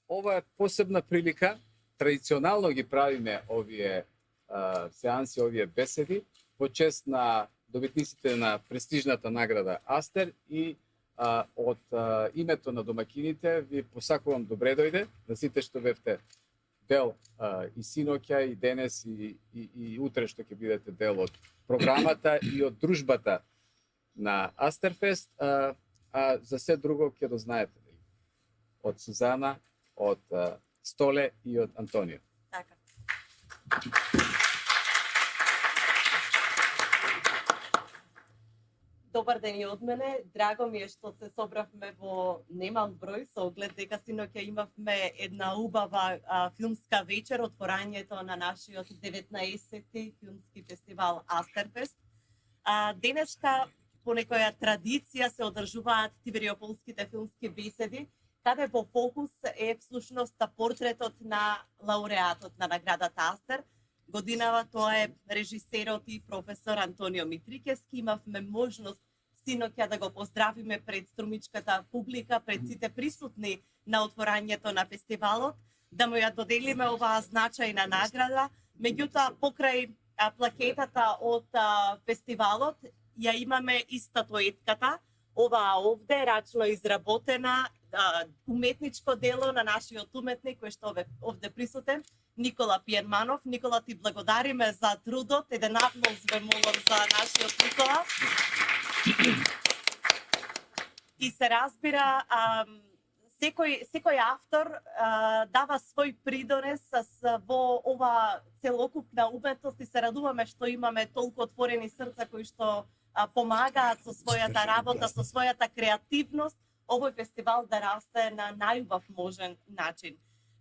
ова е посебна прилика. Традиционално ги правиме овие сеанси, овие беседи во чест на добитниците на престижната награда Астер и од името на домакините ви посакувам добре дојде на сите што бевте дел и синоќа и денес и утре што ќе бидете дел од програмата и од дружбата на Астерфест, а за се друго ќе го знаете од Сузана, од Столе и од Антонио. Така. Добар ден и од мене. Драго ми е што се собравме во немал број со оглед дека синоќа имавме една убава филмска вечер, отворањето на нашиот 19-ти филмски фестивал Астерфест. Денеска по некоја традиција се одржуваат Тивериополските филмски беседи, каде во фокус е всушност портретот на лауреатот на наградата Астер. Годинава тоа е режисерот и професор Антонио Митрикески. Имавме можност синоќа да го поздравиме пред струмичката публика, пред сите присутни на отворањето на фестивалот, да му ја доделиме оваа значајна награда. Меѓутоа, покрај плакетата од фестивалот, ја имаме и статуетката. Оваа овде рачно изработена уметничко дело на нашиот уметник кој што овде присутен, Никола Пиерманов. Никола, ти благодариме за трудот. Еден аплауз ве молам за нашиот Никола. И се разбира, секој автор дава свој придонес во ова целокупна уметност и се радуваме што имаме толку отворени срца кои што помагаат со својата работа, со својата креативност, овој фестивал да расте на најубав можен начин.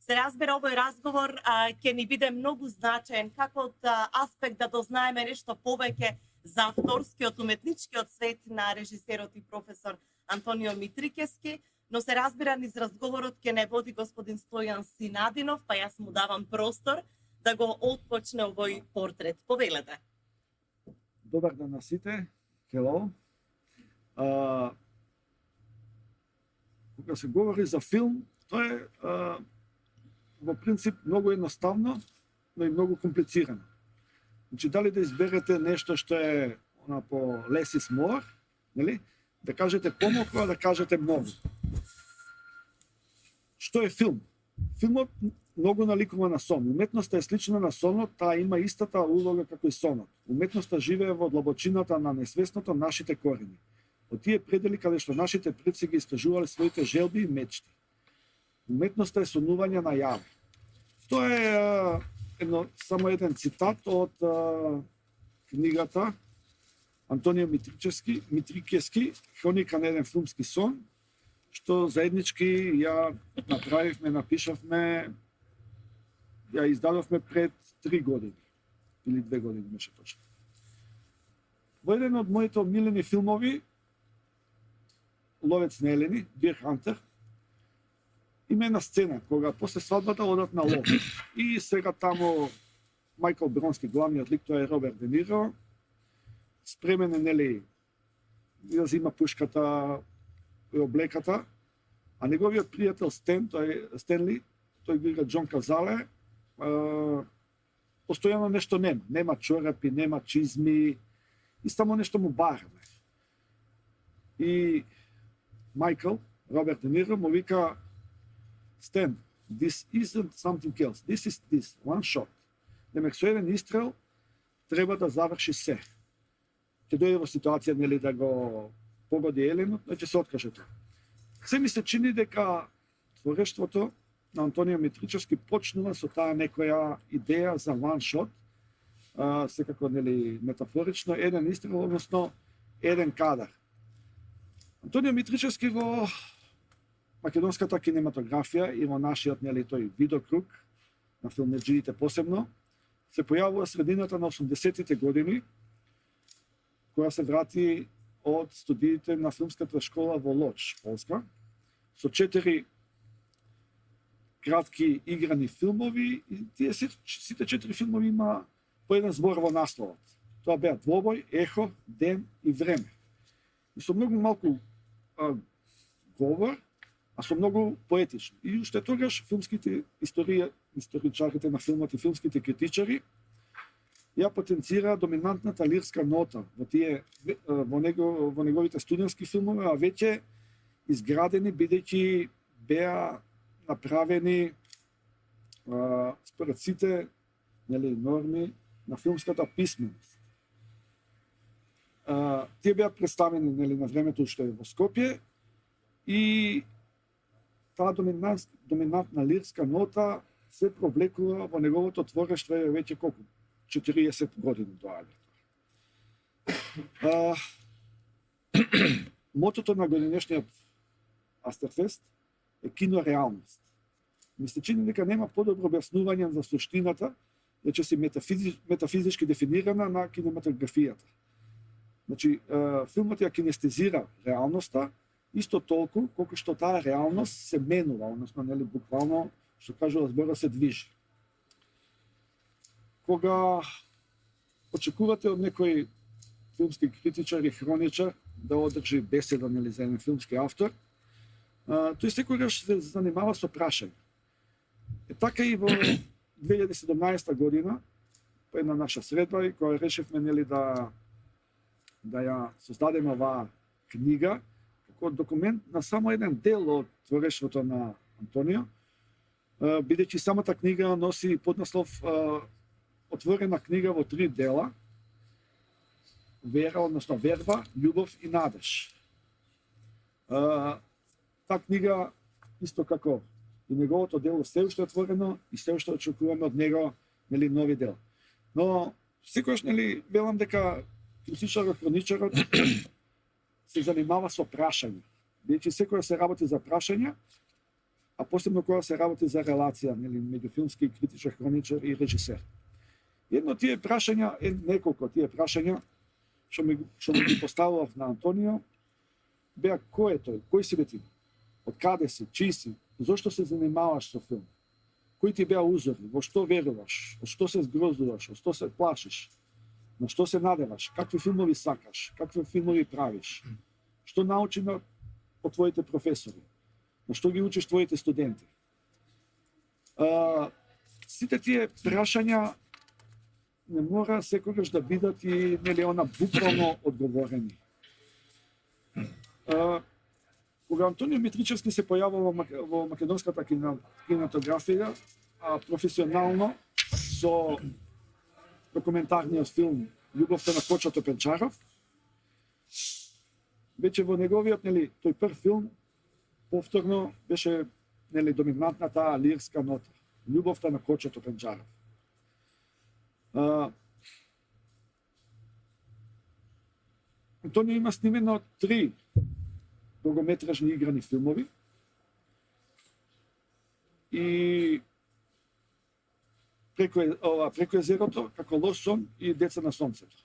Се разбира, овој разговор ќе ни биде многу значаен како од аспект да дознаеме нешто повеќе за авторскиот уметничкиот свет на режисерот и професор Антонио Митрикески, но се разбира низ разговорот ќе не води господин Стојан Синадинов, па јас му давам простор да го отпочне овој портрет. Повелете. Добар ден на сите. Hello. Кога се говори за филм, тоа е во принцип многу едноставно, но и многу комплицирано. Значи, дали да изберете нешто што е по less is more, нели? Да кажете помалку, а да кажете многу. Што е филм? Филмот многу наликува на сон. Уметноста е слична на сонот, таа има истата улога како и сонот. Уметноста живее во длабочината на несвесното нашите корени. Од тие предели каде што нашите предци ги искажувале своите желби и мечти. Уметноста е сонување на јаво. Тоа е само еден цитат од книгата Антонио Митрикески, Хроника на еден филмски сон, што заеднички ја направивме, напишавме, ја издадовме пред 3 години, или 2 години беше точно. Во еден од моите омилени филмови, Ловец на елени, Deer Hunter, има една сцена кога после свадбата одат на лов. И сега таму Мајкл Бронски, главниот лик, тоа е Роберт Де Ниро, спремен е, нели, да зима пушката и облеката, а неговиот пријател Стенли, тој го игра Џон Казале, постојано нешто нема чорапи, нема чизми, и само нешто му бараме. И Мајкл, Роберт Де Ниро, му вика: Stan, this isn't something else. This is this, one shot. Демек, со еден истрел треба да заврши се. Ќе дојде во ситуација, нели, да го погоди еленот, но ќе се откаже тоа. Се ми се чини дека творештвото на Антонио Митрикески почнува со таа некоја идеја за one shot, секако, нели, метафорично, еден истрел, односно еден кадар. Антонио Митрикески во македонската кинематографија и во нашиот, нели, тој видокруг на филмеджиите посебно, се појавува средината на 80-тите години, која се врати од студиите на филмската школа во Лоч, Полска, со 4 кратки играни филмови, и тие сите 4 филмови има по еден збор во насловот. Тоа беа Двобој, Ехо, Ден и Време. И со многу малку говор, а со многу поетични. И уште тогаш филмските историчарите на филмот и филмските критичари ја потенцира доминантната лирска нота во неговите студентски филмови, а веќе изградени бидејќи беа направени според сите норми на филмската писменост. Тие беа представени на времето уште во Скопје и таа доминантна лирска нота се провлекува во неговото творештво веќе колку 40 години доаѓа. Мотото на годинешниот Астерфест е кинореалност. Ми се чини дека нема подобро објаснување за суштината, речиси метафизички дефинирана на кинематографијата. Значи, филмот ја кинестезира реалноста исто толку колку што таа реалност се менува, односно буквално што кажува збора се движи. Кога очекувате од некој филмски критичар и хроничар да одржи беседа за еден филмски автор, тој секогаш се занимава со прашање. Така и во 2017 година, по една наша средба, која решивме да ја создадеме оваа книга, како документ на само еден дел од творештвото на Антонио, бидејќи самата книга носи поднаслов отворена книга во 3 дела: вера, односно верба, љубов и надеж. Таа книга, исто како и неговото дело, се уште отворено и се уште очекуваме од него нови дел. Но секогаш велам дека критичарот, хроничарот се занимава со прашање. Бидејќи секоја се работи за прашања, а посебно кога се работи за релација меѓу филмски критичар, хроничар и режисер. Едно од тие прашања е неколку тие прашања што ми ги поставував на Антонио беа: кој е тој, кој си бе ти, од каде си, чиј си, зошто се занимаваш со филм, кои ти беа узори, во што веруваш, од што се згрозуваш, од што се плашиш, на што се надеваш, какви филмови сакаш, какви филмови правиш, што научи од твоите професори, на што ги учиш твоите студенти. Сите тие прашања не мора секогаш да бидат и буквално одговорени. Кога Антонио Митричевски се појавува во македонската кинематографија, професионално со документарниот филм Љубовта на Кочето Пенчаров, веќе во неговиот тој прв филм повторно беше доминантна таа лирска нота Љубовта на Кочето Пенчаров. Антонио има снимено 3 долгометражни играни филмови и преку езерото, како Лош сон и Деца на сонцето.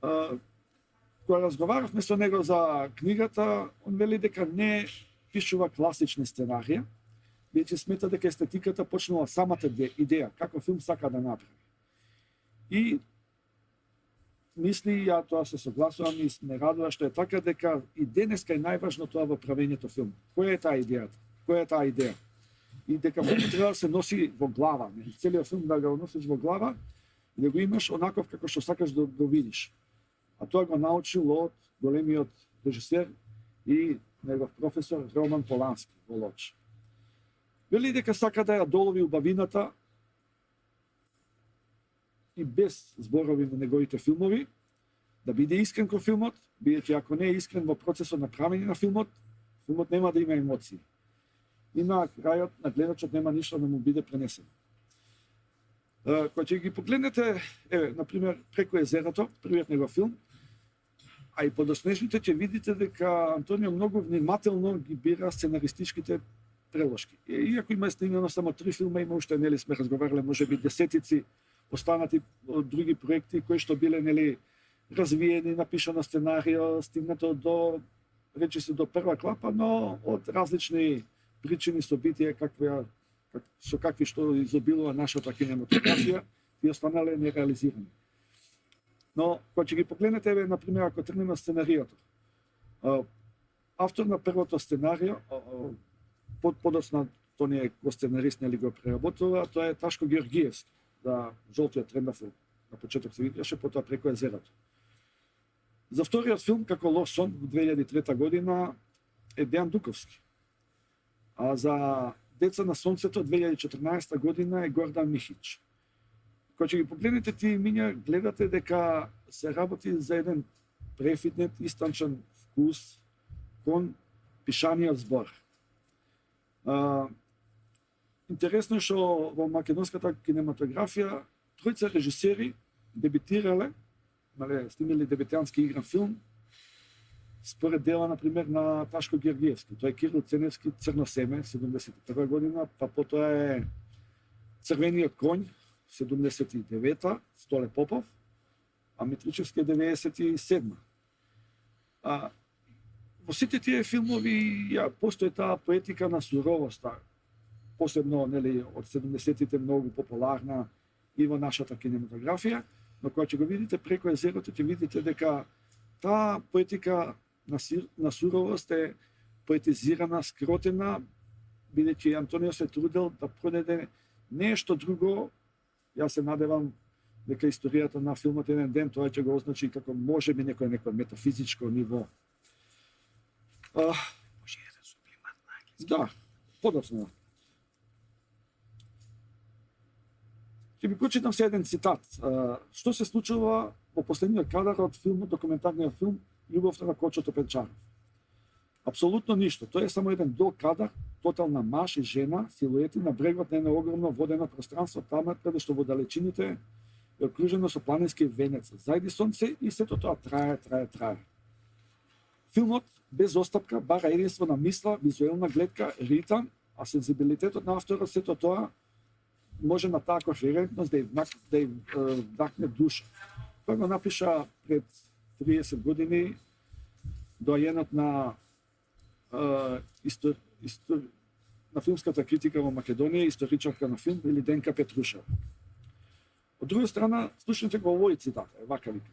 Кога разговаравме со него за книгата, он вели дека не пишува класични сценарија, бидејќи смета дека естетиката почнува самата идеја, како филм сака да направи. И мисли, ја тоа се согласувам и ме радува што е така, дека и денеска е најважно тоа во правењето филм. Која е таа идејата? Која е таа идеја? И дека филмот треба да се носи во глава, целиот филм да го носиш во глава и да го имаш онаков како што сакаш да го видиш. А тоа го научил од големиот режисер и негов професор Роман Полански во Лоч. Вели дека сака да ја долови убавината и без зборови на неговите филмови, да биде искрен кон филмот, бидејќи ако не е искрен во процесот на правење на филмот, филмот нема да има емоции. И на крајот на гледачот нема ништо да му биде пренесено. Кога ќе ги погледнете, например, Преку езерото, првиот негов филм, а и подоснежните ќе видите дека Антонио многу внимателно ги бира сценаристичките прелошки. Иако има снимено само 3 филма, има уште, сме разговарале, можеби десетици останати други проекти кои што биле развиени, напишано сценарио, стигнато до речиси до прва клапа, но од различни причини, собитија со какви што изобилува нашата кинематографија и останале нереализирани. Но кога ќе ги погледнете, например, ако тргнеме сценариото, автор на првото сценарио, подоцна тој не е го сценарист, нели го преработува, тоа е Ташко Георгиевски, да жолтиот трендафил. На почеток се видеше, потоа преку езерото. За вториот филм, како Лош сон, во 2003 година, е Дејан Дуковски. А за Деца на сонцето, 2014 година, е Гордан Михич. Кога ќе ги погледнете тие имиња, гледате дека се работи за еден префитнет, истанчен вкус кон пишаниот збор. Интересно е што во македонската кинематографија тројца режисери дебитирале, снимале дебитански игран филм, според дела, например, на Ташко Георгиевски. Тоа е Кирил Ценевски, Црно семе, 71 година, па потоа е Црвениот конј, 79-та, Столе Попов, а Митричевски е 97-та. Во сите тие филмови постои таа поетика на суровоста, посебно нели од 70-тите многу популарна и во нашата кинематографија, но кога ќе го видите преку езерото, ќе видите дека таа поетика на суровост е поетизирана, скротена, бидејќи Антонио се трудел да пронајде нешто друго. Јас се надевам дека историјата на филмот еден ден тоа ќе го означи како можеби некој метафизичко ниво. Може еден сублимат на англиски. Да, подоцна. Ќе ви прочитам се еден цитат. Што се случува во последниот кадар од филмот, документарниот филм Љубовта на Кочото Пенчаров? Апсолутно ништо. Тоа е само еден дол кадар, тотална маж и жена, силуети на брегот на едно огромно водено пространство, таму каде што во далечините е окружено со планински венец. Зајди сонце и сето тоа трае. Филмот без остапка бара единство на мисла, визуелна гледка, ритам, а сензибилитетот на авторот сето тоа може на таа кохерентност да ја вдахне душа. Тоа го напиша пред 30 години доајенот на на филмската критика во Македонија, историчарка на филм или Денка Петрушева. Од друга страна, слушнете го овој цитат, вака вика.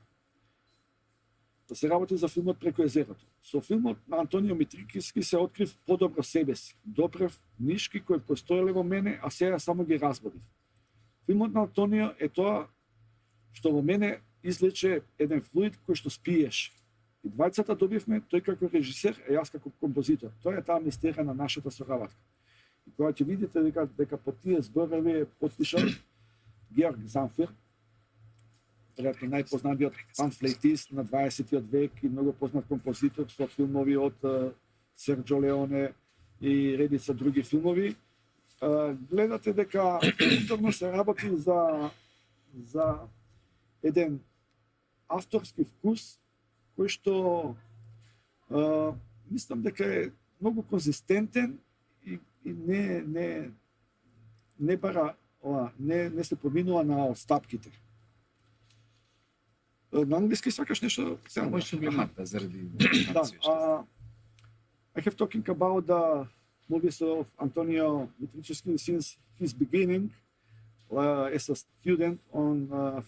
Да се работи за филмот преку езерото. Со филмот на Антонио Митрикиски се открив подобро себе си. Допрев нишки кои постоеле во мене, а сега само ги разбудив. Филмот на Антонио е тоа што во мене излече еден флуид кој што спиеше. И двајцата добивме, тој како режисер, а јас како композитор. Тоа е таа мистерија на нашата соработка. И кога ќе видите дека по тие зборови е потпишал Георг Занфир, веројатно најпознатиот панфлейтист на 20-тиот век и многу познат композитор со филмови од Серджо Леоне и редица други филмови, гледате дека повторно се работи за еден авторски вкус кој што мислам дека е многу конзистентен и не бара не се поминува на остапките. На англиски сакаш нешто? Само сублимат заради Да, I have talking about the movies of Antonio Mitricevski since his beginning as a student on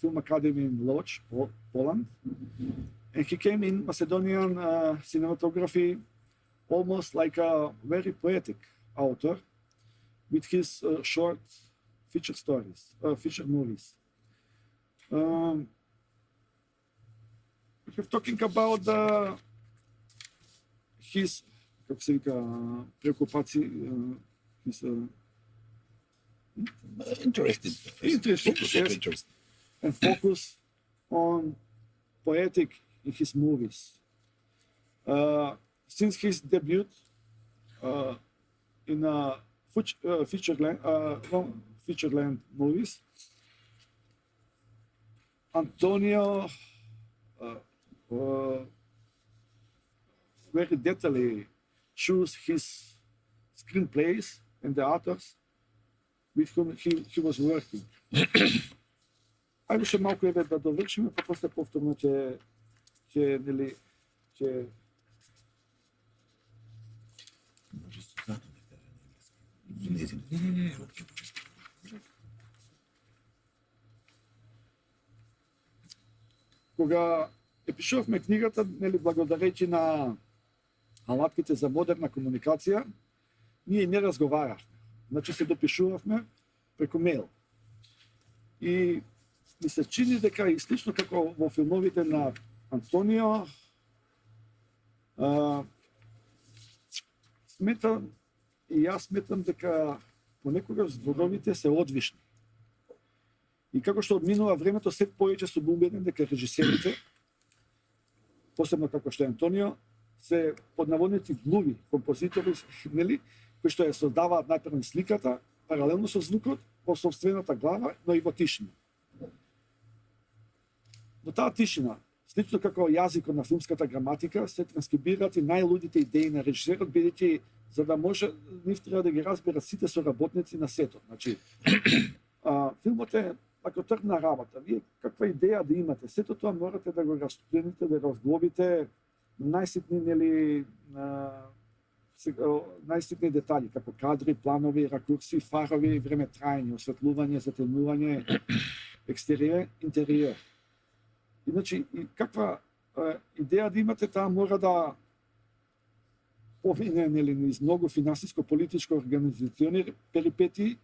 Film Academy in Lodz, Poland. And he came in Macedonian cinematography almost like a very poetic author with his short feature stories, feature movies. We're talking about his, как се вика, preoccupații, his Interesting. yes, and focus on poetic in his movies. Since his debut in feature-length movies, Antonio very detailedly choose his screenplays and the authors with whom he was working. Ајде ше малку еве да довршиме, па после повторно ќе нели ќе кога ја пишувавме книгата, нели благодарејќи на алатките за модерна комуникација, ние не разговаравме. Значи се допишувавме преку мејл. И ми се чини дека и слично како во филмовите на Антонио, сметам и јас сметам дека понекогаш зборовите се одвишни. И како што одминува времето, се повеќе сум убеден дека режисерите, посебно како што е Антонио, се под наводници глуви композитори, нели, кои што ја создаваат најпрво сликата, паралелно со звукот, во собствената глава, но и во тишина. Во таа тишина, слично како јазикот на филмската граматика, се транскрибираат и најлудите идеи на режисерот, бидејќи за да може нив треба да ги разберат сите соработници на сетот. Значи, филмот е ако тргна работа. Вие каква идеја да имате, сето тоа морате да го распределите, да го разглобите најситни, нели, најситни детали, како кадри, планови, ракурси, фарови, време трајање, осветлување, затемнување, екстериер, интериер. Иначе, и каква идеја да имате, таа мора да помине, нели, низ многу финансиско-политичко организациони перипетии,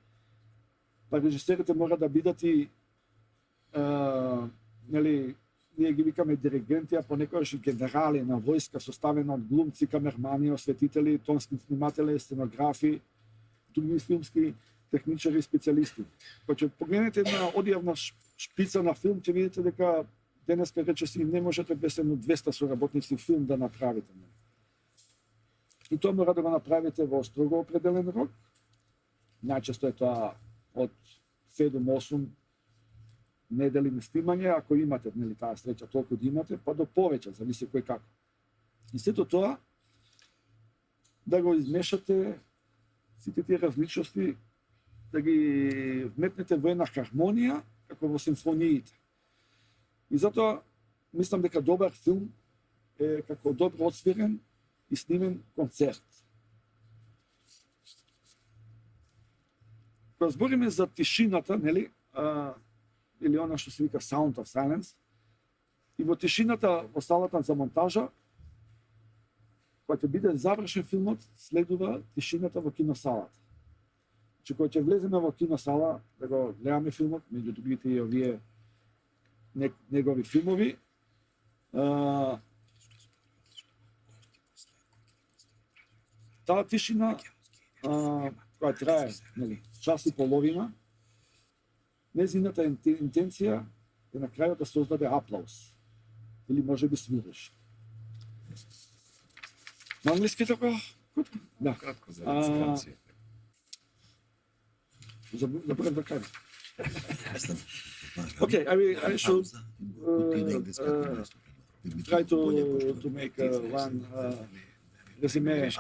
па режисерите мора да бидат и нели, ние ги викаме диригенти, а понекогаш и генерали на војска, составена од глумци, камермани, осветители, тонски сниматели, сценографи, други филмски техничари и специјалисти. Кога ќе погледнете една одјавна шпица на филм, ќе видите дека денеска речиси не можете без едно 200 соработници филм да направите. И тоа мора да го направите во строго определен рок. Најчесто е тоа од 7-8 недели на снимање, ако имате, нели, таа среќа толку да имате, па до повеќе, зависи кој како. И сето тоа да го измешате сите тие различности, да ги вметнете во една хармонија, како во симфониите. И затоа мислам дека добар филм е како добро отсвирен и снимен концерт. Кога збориме за тишината, нели, или она што се вика Sound of Silence, и во тишината во салата за монтажа, кога ќе биде завршен филмот, следува тишината во киносалата. Значи, кога ќе влеземе во киносала, да го гледаме филмот, меѓу другите и овие негови филмови, таа тишина, која трае, нели, час и половина, незината интенција е на крајот да создаде аплауз. Или може би свириш. На англиски така? Да. Кратко за регистрација. Заборав да кажам. Okay, I should try to make one resume,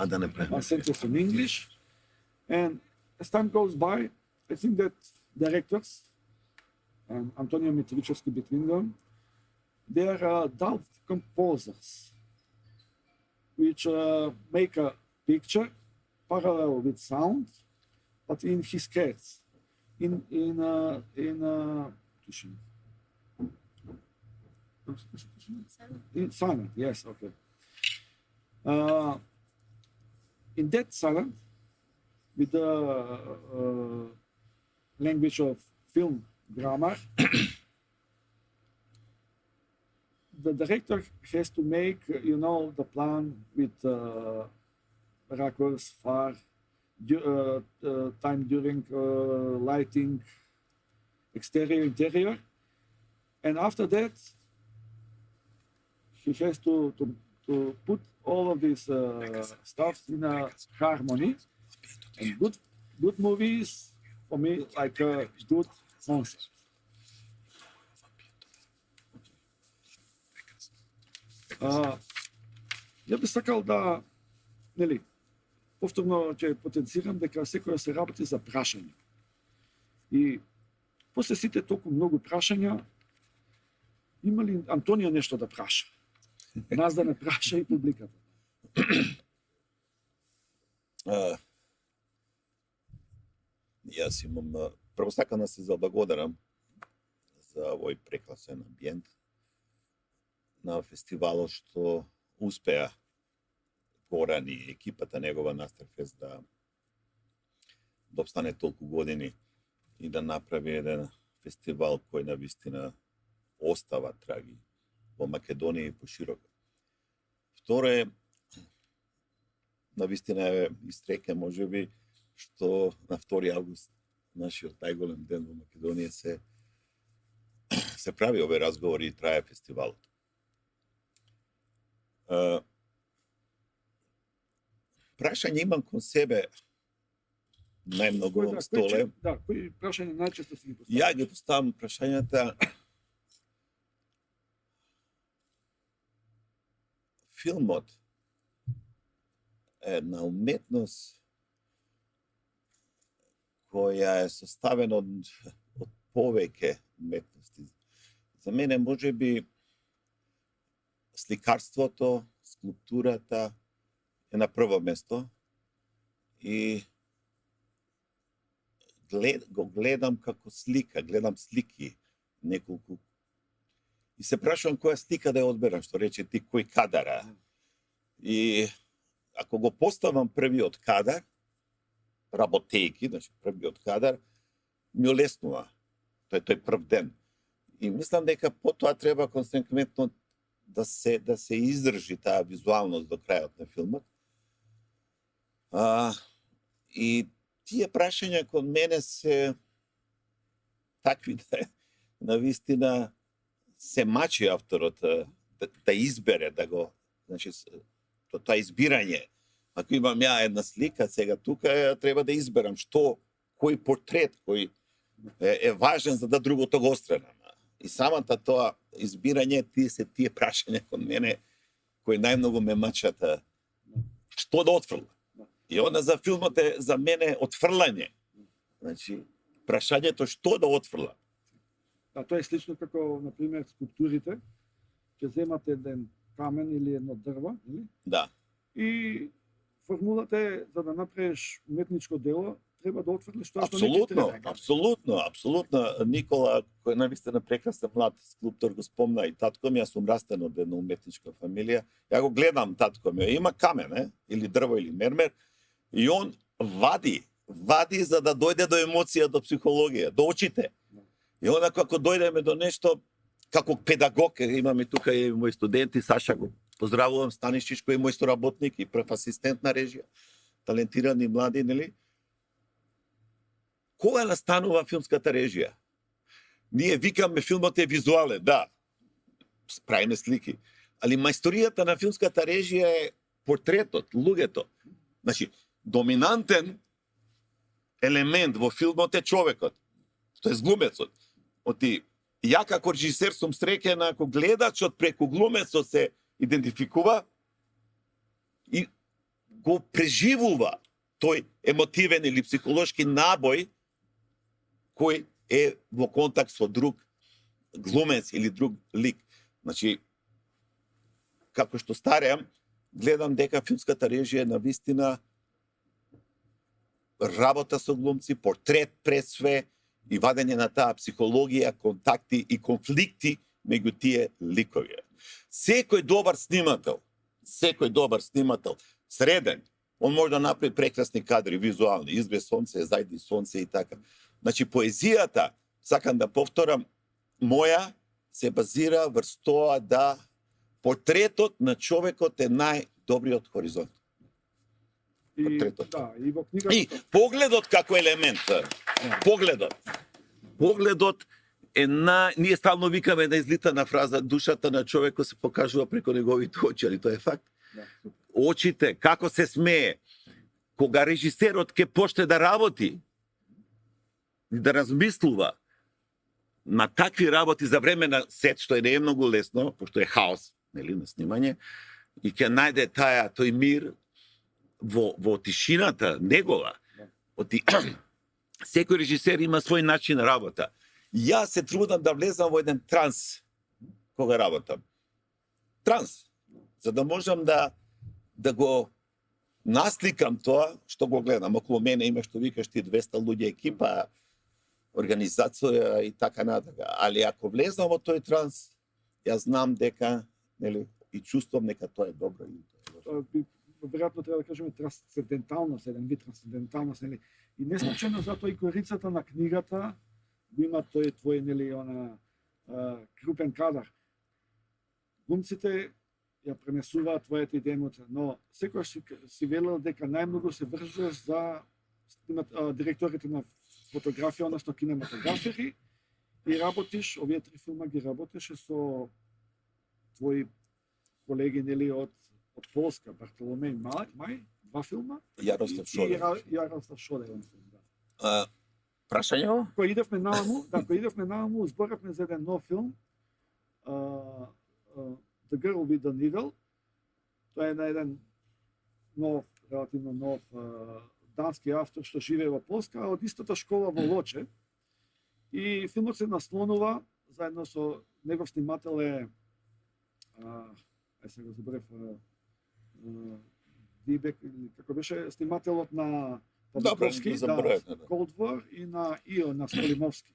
one sentence in English. And as time goes by, I think that directors, and Antonio Mitrichowski between them, they are adult composers, which make a picture parallel with sound, but in his case, in silent, yes, okay. In that silent, with the language of film grammar, the director has to make, the plan with records, far, time during lighting, exterior, interior, and after that, he has to put all of this stuff in a harmony. And good movies, for me, like a good concept. Ја би сакал да, нели, повторно ќе потенцирам дека секој се работи за прашање. И после сите толку многу прашања, има ли Антонио нешто да праша? Нас да не праша и публиката. Јас имам, прво сакам да се заблагодарам за овој прекрасен амбиент на фестивалот што успеа Горан и екипата негова на Астерфест да обстане толку години и да направи еден фестивал кој навистина остава траги во Македонија и пошироко. Второ е, навистина е истреке, можеби, што на 2 август, нашиот најголем ден во Македонија, се прави овие разговори и трае фестивалот. Прашање имам кон себе најмногу во столе. Кои прашања најчесто си ги поставаш? Ја ги поставам прашањата. Филмот е една уметност која е составена од повеќе уметности. За мене можеби сликарството, скулптурата е на прво место и го гледам како слика, гледам слики неколку. И се прашувам која слика да ја одберам, што рече ти, кој кадара. И ако го поставам првиот кадар, работејки, значи првиот кадар, ми олеснува. Тој прв ден. И мислам дека потоа треба консеквентно да се издржи таа визуалност до крајот на филмот. И тие прашања кон мене се такви навистина се мачи авторот да избере, да го, значи, тоа избирање. Ако имам ја една слика, сега тука треба да изберам кој портрет, кој е важен за да другото го остренам. И самата тоа избирање, тие прашања кон мене, кои најмногу ме мачат, што да отфрлам. И onda за филмот е за мене отфрлање. Значи, прашањето што да отфрлам. Да, тоа е слично како, например, скулптурите. Ќе земате еден камен или едно дрво, или? Да. И формулата е, за да направиш уметничко дело, треба да отфрлиш тоа што не ти Апсолутно, треба. апсолутно. Никола, кој навистина прекрасен млад скулптор, го спомна и татко ми, јас сум растен од една уметничка фамилија. Ја го гледам татко ми, има камен, или дрво или мермер, и он вади за да дојде до емоција, до психологија, до очите. И onda како дојдеме до нешто, како педагог, имаме тука и мои студенти, Саша го поздравувам, Станишич, кој е мој соработник и прв асистент на режија, талентирани млади, нели? Кога настанува филмската режија? Ние викаме филмот е визуален, да, правиме слики, али мајсторијата на филмската режија е портретот, луѓето. Значи, доминантен елемент во филмот е човекот, тоа е глумецот. Оти, ја како режисер сум среќен ако гледачот преку глумецот се идентификува и го преживува тој емотивен или психолошки набој кој е во контакт со друг глумец или друг лик. Значи, како што стареам, гледам дека филмската режија е навистина работа со глумци, портрет пред све и вадење на таа психологија, контакти и конфликти меѓу тие ликови. Секој добар снимател, среден, он може да направи прекрасни кадри, визуални, избе сонце, зајди сонце и така. Значи, поезијата, сакам да повторам, моја се базира врз тоа да портретот на човекот е најдобриот хоризонт. Портретот. Да, и во книгата. И погледот како елемент. Погледот е ние стално викаме да излита на фраза душата на човекот се покажува преку неговите очи, али тоа е факт. Да, очите, како се смее. Кога режисерот ќе почне да работи, да размислува на такви работи за време на сет, што не е многу лесно, пошто е хаос, нели, на снимање, и ќе најде тој мир во тишината негова. Секој режисер има свој начин на работа. Јас се трудам да влезам во еден транс кога работам. Транс. За да можам да го насликам тоа што го гледам. Околу мене има, што викаш ти, 200 луѓе екипа, организација и така натака. Али ако влезам во тој транс, јас знам дека, нели, и чувствувам дека тоа е добро. веројатно треба да кажеме трансценденталност, еден вид трансценденталност, нели? И не случајно затоа и корицата на книгата го има твој нели она крупен кадар. Глумците ја пренесуваат твојата идеја, но секогаш си велел дека најмногу се врзуваш за директорите на фотографија, односно кинематографери, и работиш, овие 3 филма ги работеше со твои колеги нели од Полска, Бартоломеј Мај, 2 филма, Јарослав Шоде. и Јарослав Шоде, еден филм, да. Прашање? Кој идевме нааму, зборавме за еден нов филм, The Girl with the Needle. Тоа е на еден нов, релативно нов дански автор што живее во Полска, од истата школа во Лоче. И филмот се наслонува заедно со негов снимател е се го заборев Дибек, како беше снимателот на Павловски, Cold War, и на Ио, на Столимовски.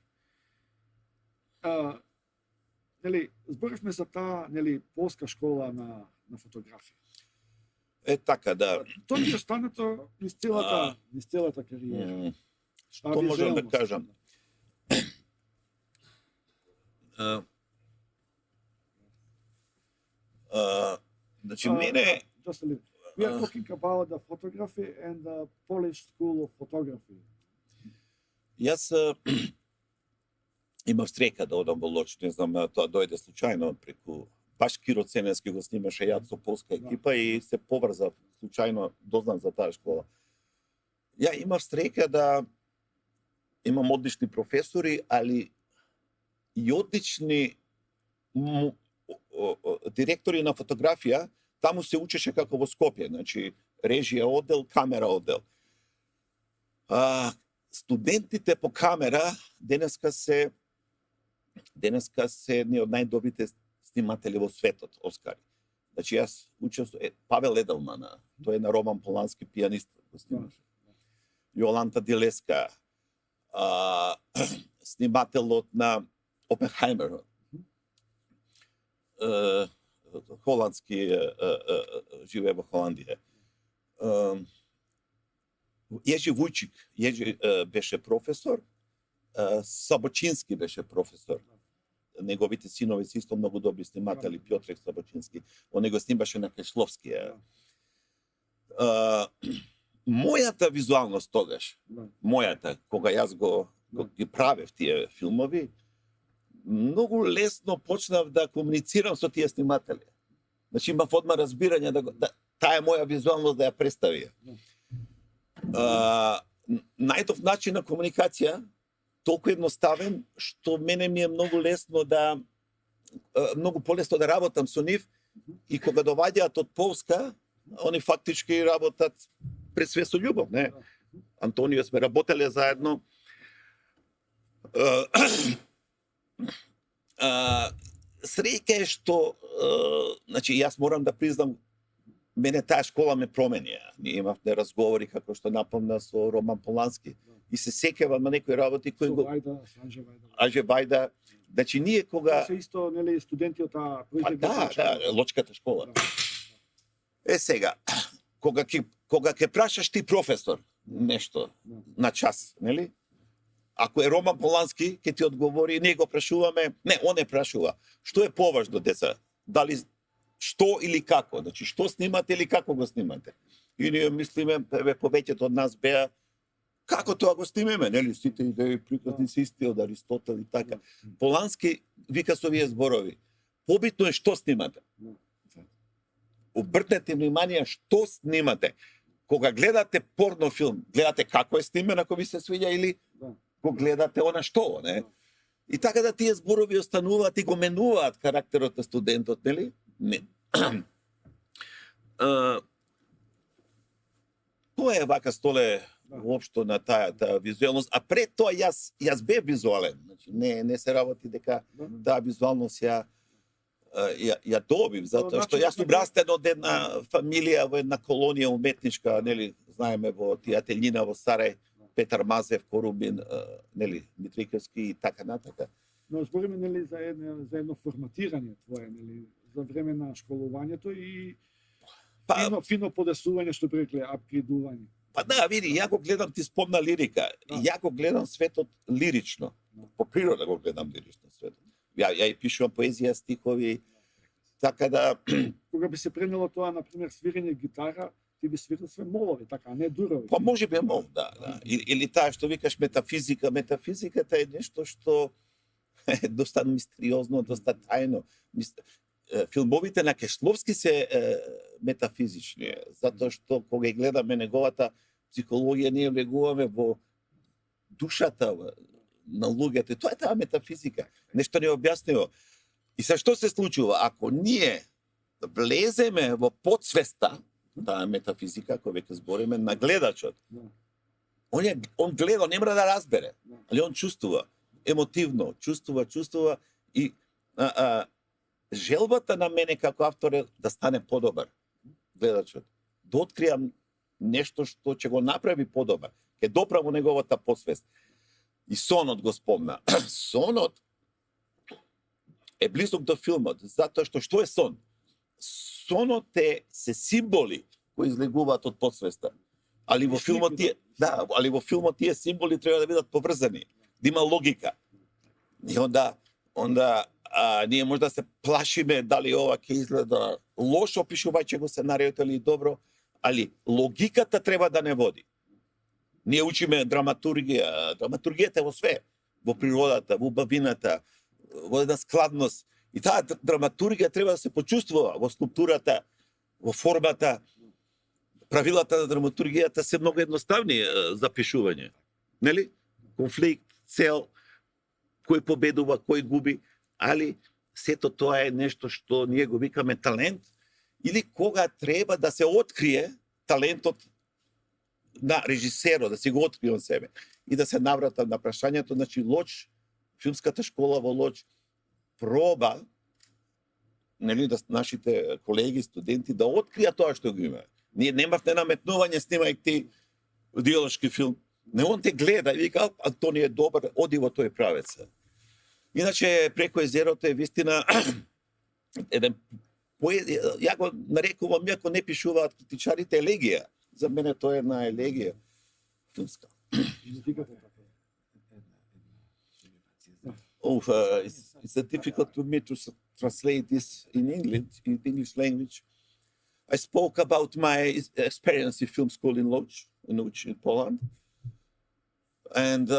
Нели, зборевме за таа, нели, полска школа на фотографија. Така, да. Тоа е останато низ целата кариера. Што можам да кажам? Значи, мене... We are talking about the photography and the Polish School of Photography. Јас имав среќа да одам во Лоч, не знам, тоа дојде случајно преку баш Киро Ценевски го снимаше јад со полска екипа и се поврзав случајно, дознав за таа школа. Ја имав среќа да имам одлични професори, али и одлични директори на фотографија. Таму се учеше како во Скопје, значи режија оддел, камера оддел. Студентите по камера денеска се едни од најдобрите сниматели во светот, Оскари. Значи јас учев со Павел Еделман, тој е на Роман Полански пијанист, го снимаше. Јоланта Дилеска, снимателот на Опенхаймер, холандски, живее во Холандија. Јежи Вујчик, беше професор, Сабочински беше професор. Неговите синови се исто многу добри сниматели, Пјотрек Сабочински. Он го снимаше на Кешловски. Мојата визуалност тогаш, кога јас ги правев тие филмови, многу лесно почнав да комуницирам со тие сниматели. Значи имав одма разбирање да таа е моја визуалност да ја представи. Најдов начин на комуникација, толку едноставен, што мене ми е многу лесно многу полесно да работам со нив, и кога доаѓаат од Полска, они фактички работат пред све со љубов, не? Антонио сме работеле заедно. Среќа е што, значи јас морам да признам, мене таа школа ме промени. Ние имавме разговори како што напомна со Роман Полански и се сеќавам на некои работи кои го Аже Вајда. Значи ние кога се исто нели студенти од таа Лочката школа. Сега, кога ќе прашаш ти професор нешто на час, нели? Ако е Роман Полански, ќе ти одговори, ние го прашуваме, не, он не прашува. Што е поважно, деца? Дали што или како? Значи, што снимате или како го снимате? И ние мислиме, повеќето од нас беа, како тоа го снимеме, нели? Сите идеи приказни се исти од Аристотел и така. Полански вика со овие зборови. Побитно е што снимате. Обрнете внимание што снимате. Кога гледате порно филм, гледате како е снимен, ако ви се свиѓа, или го гледате она што, не? И така да тие зборови остануваат и го менуваат карактерот на студентот, нели? Не. Тоа е вака столе воопшто на таа визуелност, а пред тоа јас бев визуален, значи не се работи дека таа визуалност ја добив, затоа што јас сум растен од една фамилија во една колонија уметничка, нели, знаеме во тие ателјина во Сарај, Петар Мазев, Корубин, нели, Митриковски и така натака. Но збориме нели за едно форматирање твое, нели, за време на школувањето и Фино подесување, што би рекле, апгрейдување. Па да, види, ја го гледам, ти спомна лирика. Да. Ја го гледам светот лирично. Да. По природа го гледам лирично светот. Ја и пишувам поезија, стихови. Така да, Кога би се пренело тоа, на пример, свирење гитара, ти би свирил све молови, така, а не дурови. па може би мол, да. Или таа што викаш метафизика, метафизиката е нешто што е доста мистериозно, доста тајно. Филмовите на Кешловски се метафизични, затоа што кога ги гледаме неговата психологија, ние влегуваме во душата на луѓето. Тоа е таа метафизика. Нешто необјаснимо. И се што се случува? Ако ние влеземе во подсвеста, таа метафизика, која веќе збориме, на гледачот, Да. он гледа, не мора да разбере, Да. али он чувствува, емотивно, чувствува и желбата на мене како автор е да стане подобар гледачот, да откриам нешто што ќе го направи подобар, ќе допра во неговата подсвест. И сонот го спомна. Сонот е близок до филмот, затоа што е сон? Сонот се символи кои излегуваат од подсвеста. Али во филмот тие символи треба да бидат поврзани, да има логика. И onda ние може да се плашиме дали ова ќе изгледа лошо опишувајќи го сценариот или добро, али логиката треба да не води. Ние учиме драматургија, драматургијата е во све, во природата, во убавината, во една складност. И таа драматургија треба да се почувствува во структурата, во формата. Правилата на драматургијата се многу едноставни за пишување. Нели? Конфликт, цел, кој победува, кој губи, али сето тоа е нешто што ние го викаме талент, или кога треба да се открие талентот на режисерот, да си го открие он себе и да се наврата на прашањето, значи Лоч, филмската школа во Лоч проба, нели, да нашите колеги, студенти да откријат тоа што го има. Ние немавте наметнување снимајќи диалошки филм. Не, он те гледа и вика, Антони е добар, оди во тој правец. Иначе, преко езерото е вистина еден ја го нарекувам, иако не пишуваат критичарите, елегија. За мене тоа е една елегија филмска. It's difficult for me to translate this in English language. I spoke about my experience in film school in Łódź, in Poland. And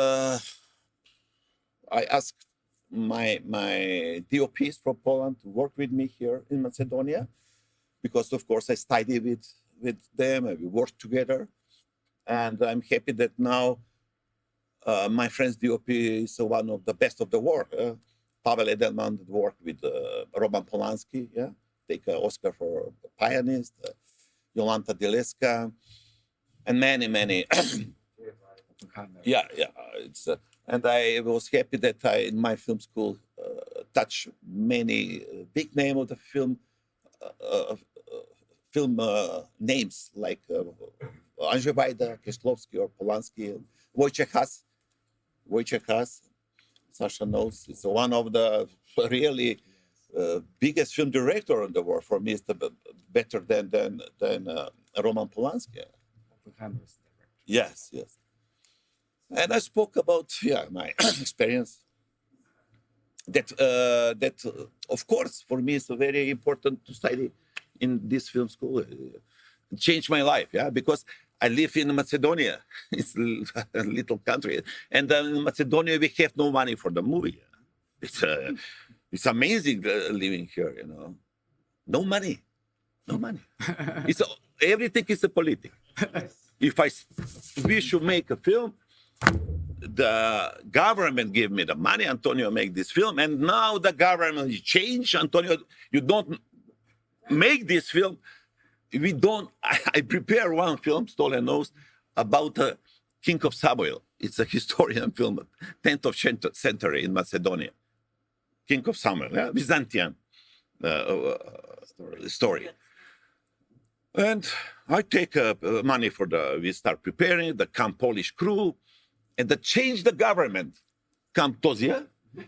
I asked my DOPs from Poland to work with me here in Macedonia, because of course I studied with them and we worked together. And I'm happy that now my friend's DOP is one of the best of the world. Pavel Edelman worked with Roman Polanski, take an Oscar for Pianist, Jolanta Dileska, and many. It's and I was happy that I, in my film school, touched many big names of the film names like Andrzej Wajda, Kieślowski, or Polanski, Wojciech Has, Sasha knows. It's one of the really biggest film director in the world. For me, it's better than Roman Polanski. Yes. And I spoke about my experience. That of course for me is very important to study in this film school. It changed my life, because I live in Macedonia. It's a little country, and in Macedonia we have no money for the movie. It's amazing living here, No money. It's everything is a politics. If we should make a film, the government gave me the money, Antonio, make this film, and now the government changed. Antonio, you don't make this film. I prepare one film, Stolen Nose, about King of Samuel. It's a historian film, 10th century in Macedonia. King of Samuel, Byzantine story. And I take money we start preparing, the come Polish crew, and they change the government. Come Tozia,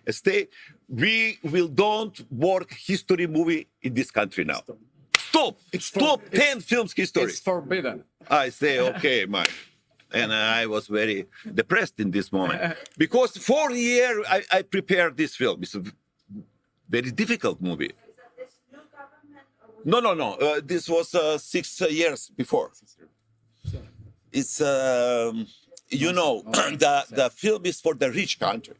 stay. We will don't work history movie in this country now. Stop! Stop 10 filmski story. It's forbidden. I say, okay, Mike. And I was very depressed in this moment. Because 4 years I prepared this film. It's a very difficult movie. No. This was 6 years before. It's, you know, the film is for the rich country.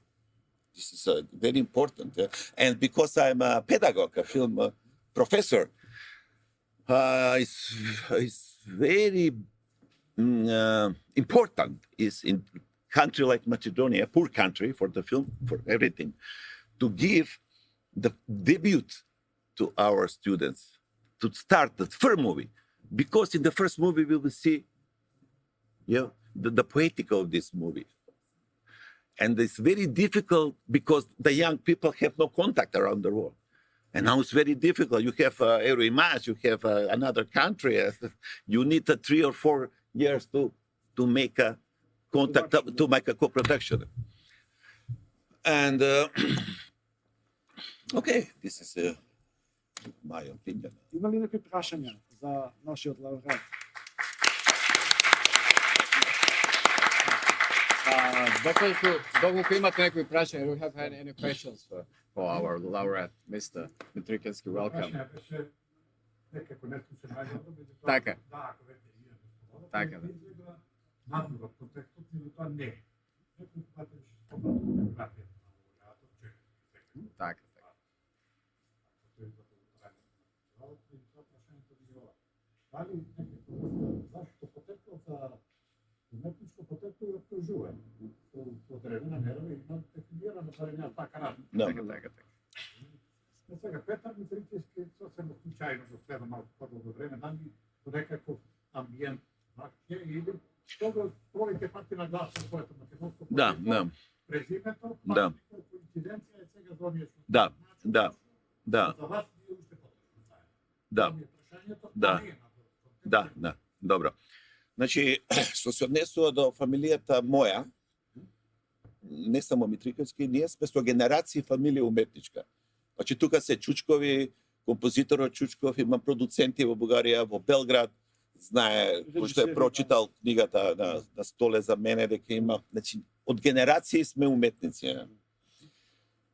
This is very important. And because I'm a pedagogue, a film professor, it's very important is in country like Macedonia, a poor country for the film, for everything, to give the debut to our students, to start the first movie. Because in the first movie we will see the poetic of this movie. And it's very difficult because the young people have no contact around the world. And now it's very difficult. You have Euroimage, you have another country. You need 3 or 4 years to make a contact, to make a co-production. And okay, this is my opinion. Има ли некои прашања за нашиот лауреат? Доколку имате некои прашања, do you have any questions for our laureate, Mr. Mitrikenski? Welcome. Некако нешто се најдобро, меѓутоа Така. да, ако веќе имаме Така, да. изгледа надвор контекстот, меѓутоа не. Некој пати ќе спомнам биографијата на лауреатот, че Така. тој за повторање на работа и тоа прашањето ви е ова. Дали некако зашто потекло за уметничко потекло и обкружување? Во древна нерва има дефинирано барем така работа. Така. Сега, Петар Митрикевски сосема случајно го следа малку по-долго време, дали по некаков амбиент акција или тоа повеќе пати на глас на своето македонско Да. презимето, Да. коинциденција е сега за оние што Да. Да. за вас вие уште по-точно Да. прашањето Да. не е на Да, добро. Значи, што се однесува до фамилијата моја, не само Митрикевски, ние сме со генерации фамилија уметничка. Значи, тука се Чучкови, композиторот Чучков, има продуценти во Бугарија, во Белград, знае, кој што е прочитал книгата на столе за мене, дека има, значи, од генерации сме уметници.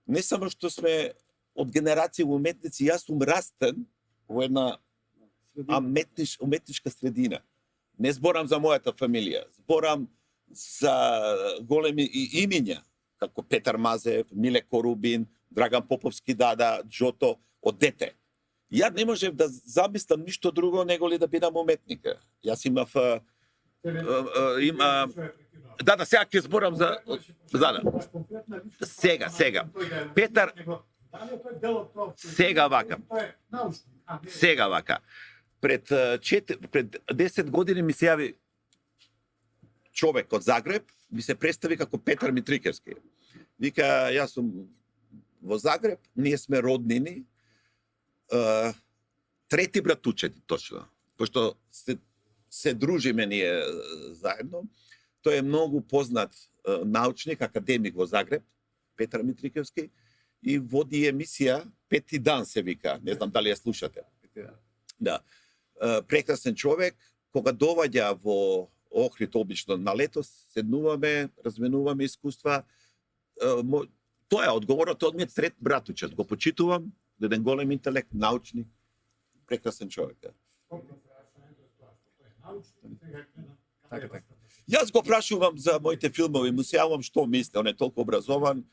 Не само што сме од генерации уметници, јас сум растен во една уметничка средина. Не зборам за мојата фамилија, зборам за големи имиња, како Петар Мазев, Миле Корубин, Драган Поповски Дада, Джото, од дете. Ја не можев да замислам ништо друго него ли да бидам уметник. Јас имав да, сега ќе зборам за Сега. Петар Сега вака. Пред 10 години ми се јави човек од Загреб, ми се представи како Петар Митрикевски. Вика, јас сум во Загреб, ние сме роднини, трети братучети точно, пошто се дружиме ние заедно. Тој е многу познат научник, академик во Загреб, Петар Митрикевски, и води емисија Пети дан се вика, не знам дали ја слушате. Да. Прекрасен човек, кога доаѓа во Охрид обично на лето, седнуваме, разменуваме искуства. Тоа е одговорот од ми трет братучет. Го почитувам, еден голем интелект, научник, прекрасен човек. Така. Јас го прашувам за моите филмови, му се јавам што мисли, он е толку образован.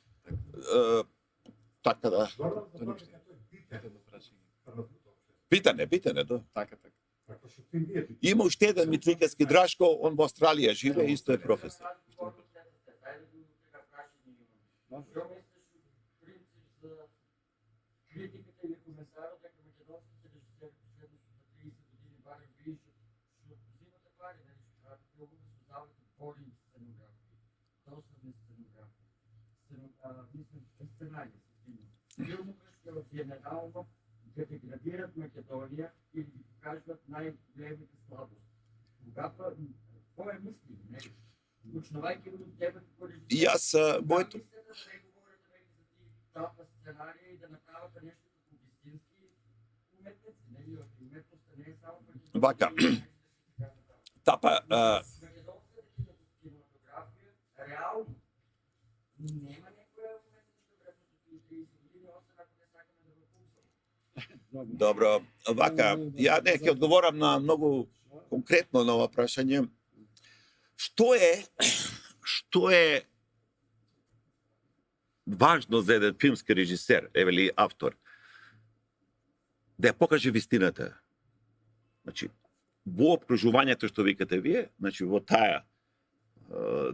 Така да. Питане, да. Така. Има уште еден Митрикевски Драшко, он во Австралија живе, исто е професор. Критиката или коментарот дека македонските режисери последните 30 години барем више што взимате пари, нели што правите филмови, создавате поли сценографии, досадни сценографии, мислам сценарии се филмови што генерално ќе деградират Македонија или ги покажат најголемите слабости. Когато тоа е мислимо, нели? Учнувајќи од тебе како режисер. Јас моето тапа сценарија и да направат нешто како вистински уметници, нели, од уметност Не само Вака. Тапа, македонската кинематографија реално нема некоја уметничка вредност од 30 години, освен ако не сакаме да го пуштаме. добро, вака, ја не ќе одговорам на многу конкретно на ова прашање. Што е важно за еден филмски режисер, или автор? Да ја покаже вистината. Значи, во обкружувањето што викате вие, значи во таа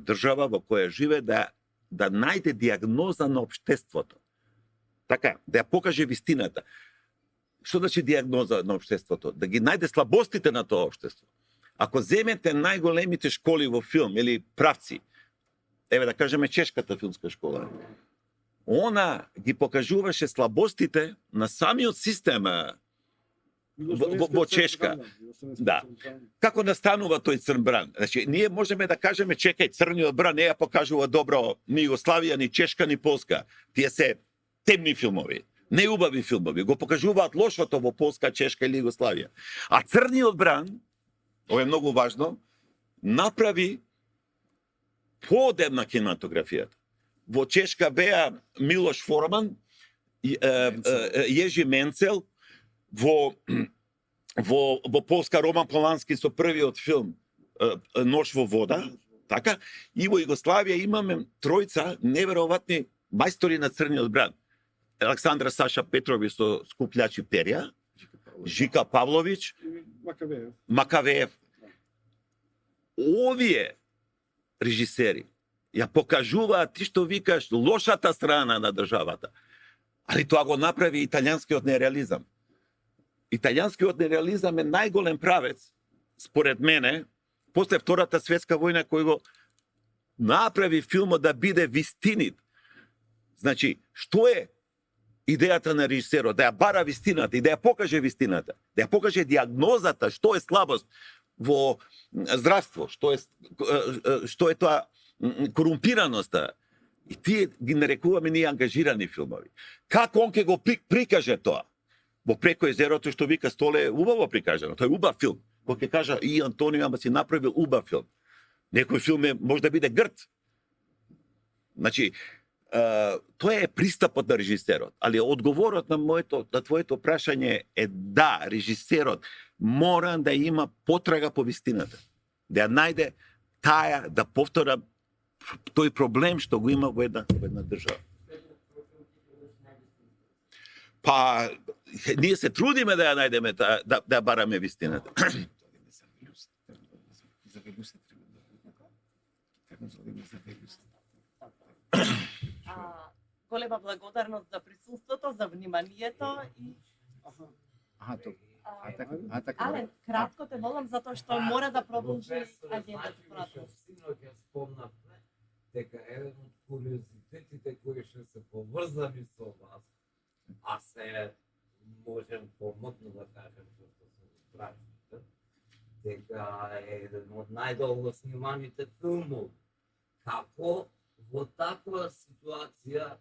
држава во која живе, да најде диагноза на општеството. Така, да ја покаже вистината. Што значи диагноза на општеството? Да ги најде слабостите на тоа општество. Ако земете најголемите школи во филм или правци, еве да кажеме чешката филмска школа, она ги покажуваше слабостите на самиот систем во Чешка. Да. Како настанува тој црн бран? Значи, ние можеме да кажеме, чекај, црниот бран не ја покажува добро ни Југославија, ни Чешка, ни Полска. Тие се темни филмови, неубави филмови. Го покажуваат лошото во Полска, Чешка или Југославија. А црниот бран, ова е многу важно, направи подем на кинематографијата. Во Чешка беа Милош Форман, Јежи Менцел, во Полска Роман Полански со првиот филм Нош во вода, така, и во Југославија имаме тројца неверојатни мајстори на црниот бран. Александра Саша Петрови со Скуплјачи перја, Жика Павлович, Макавеев. Овие режисери ја покажуваат ти што викаш лошата страна на државата. Али тоа го направи италијанскиот нереализам. Италијанскиот нереализам е најголем правец, според мене, после Втората светска војна, кој го направи филмот да биде вистинит. Значи, што е идејата на режисерот? Да ја бара вистината и да ја покаже вистината. Да ја покаже диагнозата, што е слабост во здравство, што е тоа корумпираноста. И тие ги нарекуваме ние ангажирани филмови. Како он ќе го прикаже тоа? Во Преко езерото, што вика Столе, е убаво прикажано. Тој е убав филм. Кој ќе кажа, и Антонио, ама си направил убав филм. Некој филм може да биде грд. Значи, тоа е пристапот на режисерот. Али одговорот на твоето прашање е да, режисерот мора да има потрага по вистината. Да ја најде таа, да повтора тој проблем што го има во една држава. Па, ние се трудиме да ја најдеме, да ја бараме вистината. Голема благодарност за присуството, за вниманието и Ален, кратко те молам затоа што мора да продолжи агентот понатаму. Синоќ ја спомнавме дека еден од куриозитетите кои што се поврзани со вас, а се можем помодно да кажем што се прашате, дека е еден од најдолго сниманите филмови. Како во таква ситуација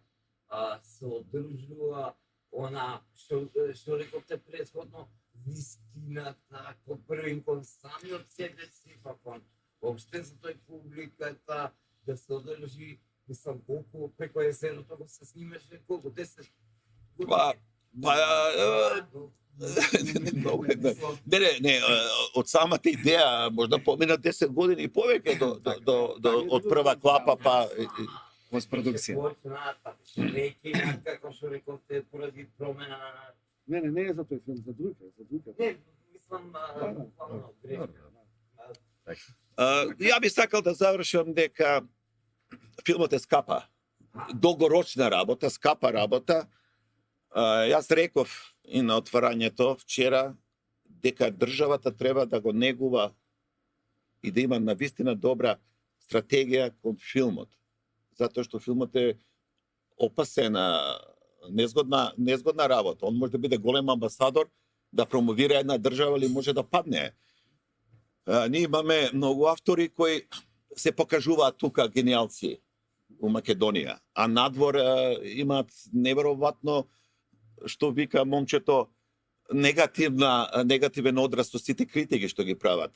се одржува она што рековте претходно, вистината кон првин кон самиот себе си, па кон општеството и публиката, да се одржи, мислам, колку преко езерото го се снимаше, колку 10 години. Не, од самата идеја можда помина 10 години и повеќе од прва клапа па постпродукција. Веќе како што рековте поради промена на Не е за тој филм, за друг. Не, мислам, буквално грешка. Ја би сакал да завршам дека филмот е скапа. Долгорочна работа, скапа работа. Јас реков и на отварањето вчера дека државата треба да го негува и да има навистина добра стратегија кон филмот. Затоа што филмот е опасена, незгодна работа. Он може да биде голем амбасадор, да промовира една држава или може да падне. Ние имаме многу автори кои се покажуваат тука гениалци у Македонија, а надвор имаат неверојатно, што вика момчето, негативен одраз со сите критики што ги прават.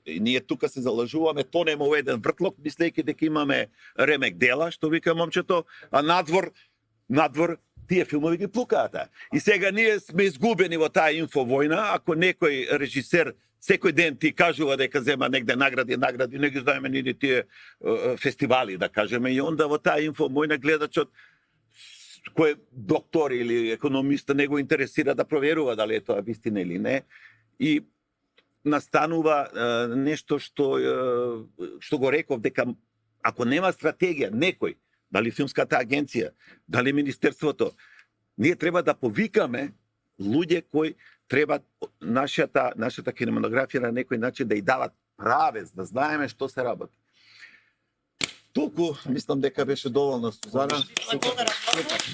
И ние тука се залажуваме, тонеме во еден вртлок, мислејќи дека имаме ремек дела, што вика момчето, а надвор тие филмови ги плукаат. И сега ние сме изгубени во таа инфовојна, ако некој режисер секој ден ти кажува дека зема негде награди, не ги знаеме ни тие фестивали, да кажеме, и онда во таа инфовојна гледачот кој доктор или економиста не го интересира да проверува дали е тоа вистина или не. И настанува нешто што го реков, дека ако нема стратегија некој, дали филмската агенција, дали министерството, ние треба да повикаме луѓе кои треба нашата кинематографија на некој начин да ја дават правец, да знаеме што се работи. Толку, мислам дека беше доволно, Сузана. Благодарам. Супер.